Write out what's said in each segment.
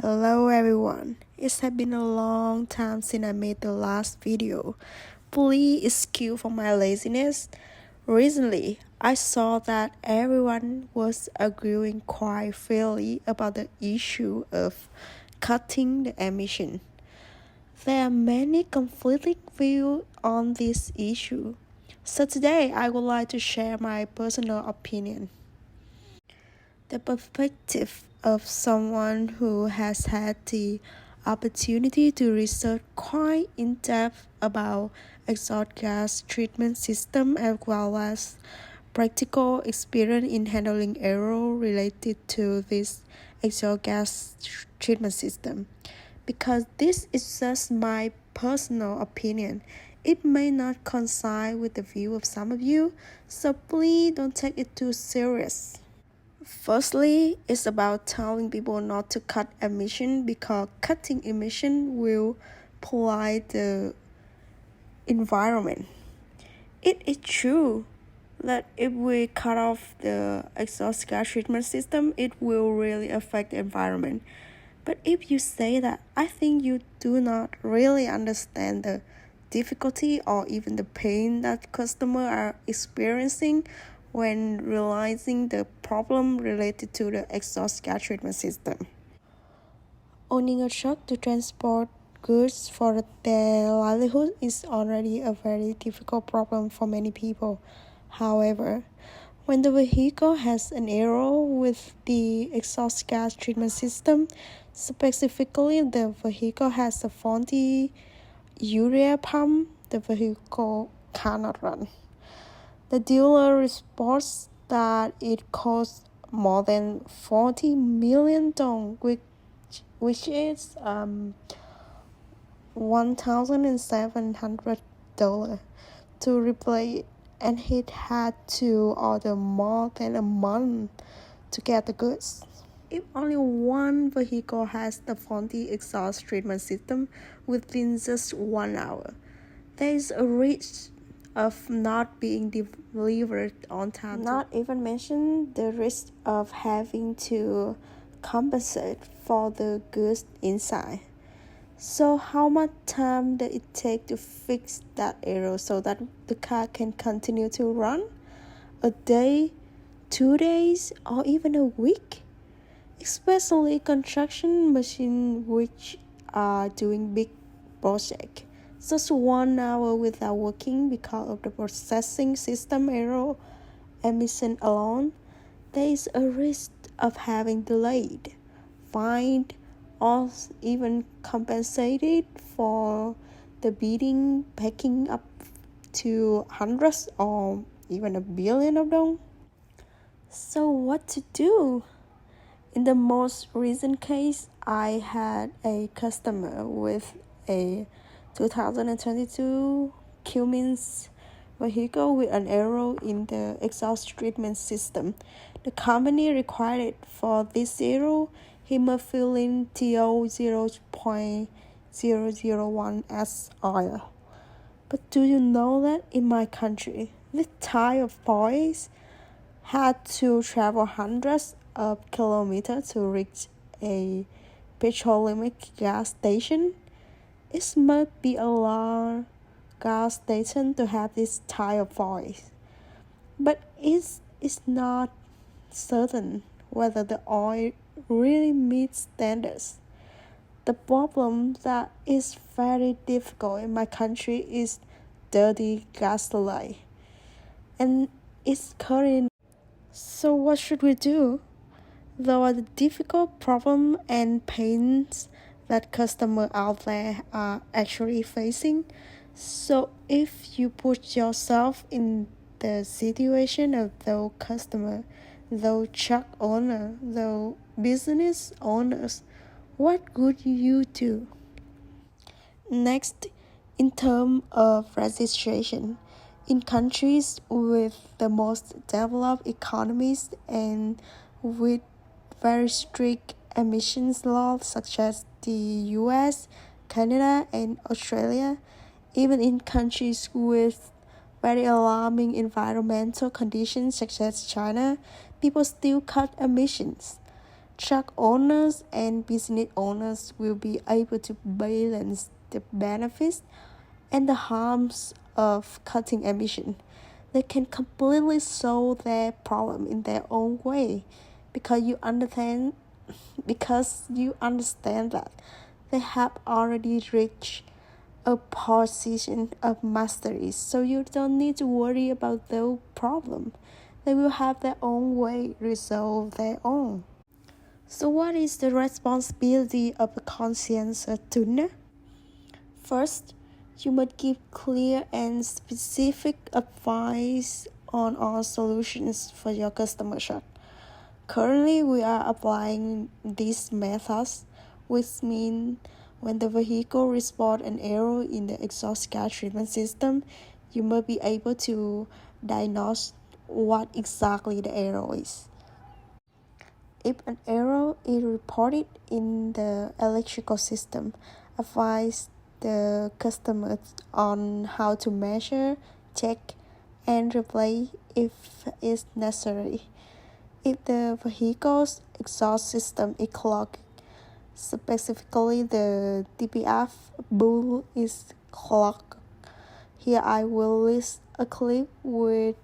Hello everyone. It has been a long time since I made the last video. Please excuse for my laziness. Recently, I saw that everyone was agreeing quite freely about the issue of cutting the emission. There are many conflicting views on this issue. So today I would like to share my personal opinion. The perspective of someone who has had the opportunity to research quite in depth about exhaust gas treatment system as well as practical experience in handling error related to this exhaust gas treatment system. Because this is just my personal opinion. It may not coincide with the view of some of you, so please don't take it too serious. Firstly, it's about telling people not to cut emission because cutting emission will pollute the environment. It is true that if we cut off the exhaust gas treatment system, it will really affect the environment. But if you say that, I think you do not really understand the difficulty or even the pain that customers are experiencing when realizing the problem related to the exhaust gas treatment system. Owning a truck to transport goods for their livelihood is already a very difficult problem for many people. However, when the vehicle has an error with the exhaust gas treatment system, specifically the vehicle has a faulty urea pump, the vehicle cannot run. The dealer reports that it costs more than $40 million, which is $1,700 to replace it, and he had to order more than a month to get the goods. If only one vehicle has the faulty exhaust treatment system within just 1 hour, there is a risk of not being delivered on time. Not even mention the risk of having to compensate for the goods inside. So how much time does it take to fix that error so that the car can continue to run? A day, 2 days, or even a week? Especially construction machines which are doing big projects. Just 1 hour without working because of the processing system error emission alone, there is a risk of having delayed, fined, or even compensated for the bidding packing up to hundreds or even a billion of them. So what to do? In the most recent case, I had a customer with a 2022 Cummins vehicle with an error in the exhaust treatment system. The company required for this error he must fill in TO 0.001 as oil. But do you know that in my country, this type of boys had to travel hundreds of kilometers to reach a petroleum gas station? It must be a large gas station to have this type of voice. But it's not certain whether the oil really meets standards. The problem that is very difficult in my country is dirty gasoline, and it's current. So what should we do? There are the difficult problem and pains that customers out there are actually facing. So if you put yourself in the situation of those customer, those truck owner, those business owners, what would you do? Next, in terms of registration, in countries with the most developed economies and with very strict emissions laws such as the US, Canada, and Australia, even in countries with very alarming environmental conditions such as China, people still cut emissions. truck owners and business owners will be able to balance the benefits and the harms of cutting emission. They can completely solve their problem in their own way because you understand that they have already reached a position of mastery, so you don't need to worry about their problem. They will have their own way resolve their own. So what is the responsibility of a conscious tuner? First, you must give clear and specific advice on all solutions for your customer shop. Currently, we are applying these methods, which mean when the vehicle reports an error in the exhaust gas treatment system, you must be able to diagnose what exactly the error is. If an error is reported in the electrical system, advise the customer on how to measure, check, and replace if it's necessary. If the vehicle's exhaust system is clogged, specifically the DPF bowl is clogged, here I will list a clip with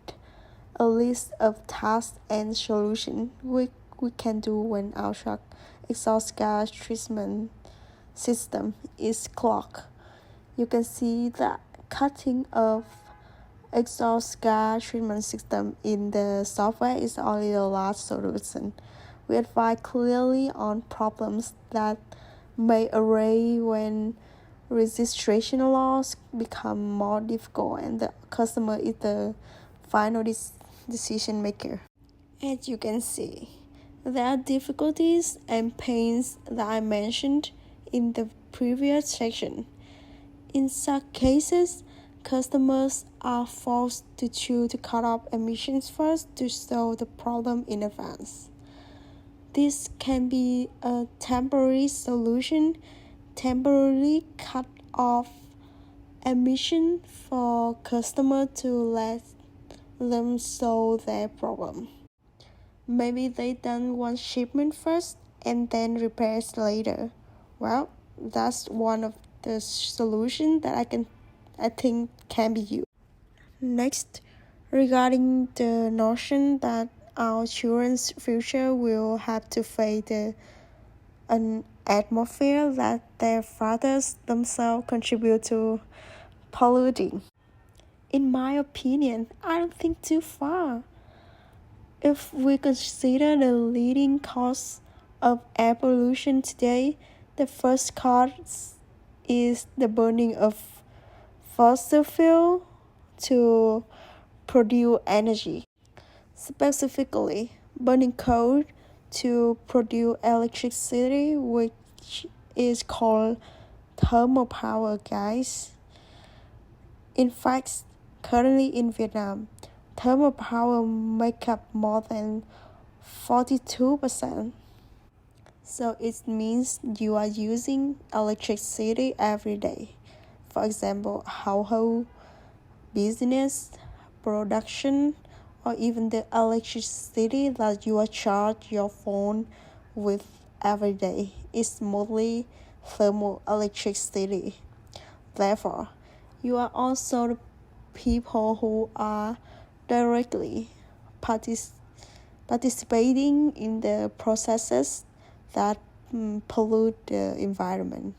a list of tasks and solutions we can do when our truck exhaust gas treatment system is clogged. You can see that cutting of exhaust gas treatment system in the software is only the last solution. We advise clearly on problems that may arise when registration laws become more difficult and the customer is the final decision maker. As you can see, there are difficulties and pains that I mentioned in the previous section. In such cases, customers are forced to choose to cut off emissions first to solve the problem in advance. This can be a temporary solution, temporarily cut off emission for customer to let them solve their problem. Maybe they done one shipment first and then repairs later. Well, that's one of the solutions that I think can be used. Next, regarding the notion that our children's future will have to face an atmosphere that their fathers themselves contribute to polluting. In my opinion, I don't think too far. If we consider the leading cause of air pollution today, the first cause is the burning of fossil fuel to produce energy. Specifically, burning coal to produce electricity, which is called thermal power, guys. In fact, currently in Vietnam, thermal power make up more than 42%. So it means you are using electricity every day. For example, household, business, production, or even the electricity that you are charge your phone with every day is mostly thermal electricity. Therefore, you are also the people who are directly participating in the processes that pollute the environment.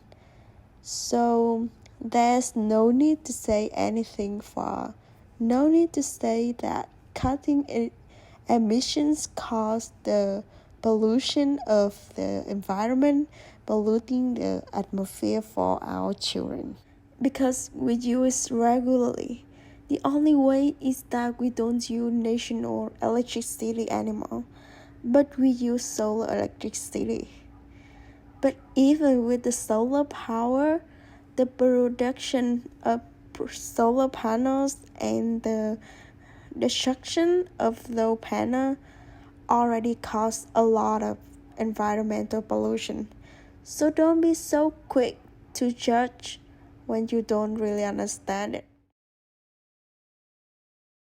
So there's no need to say anything far. No need to say that cutting emissions cause the pollution of the environment, polluting the atmosphere for our children. Because we use regularly. The only way is that we don't use national electricity anymore, but we use solar electricity. But even with the solar power, the production of solar panels and the destruction of those panels already cause a lot of environmental pollution. So don't be so quick to judge when you don't really understand it.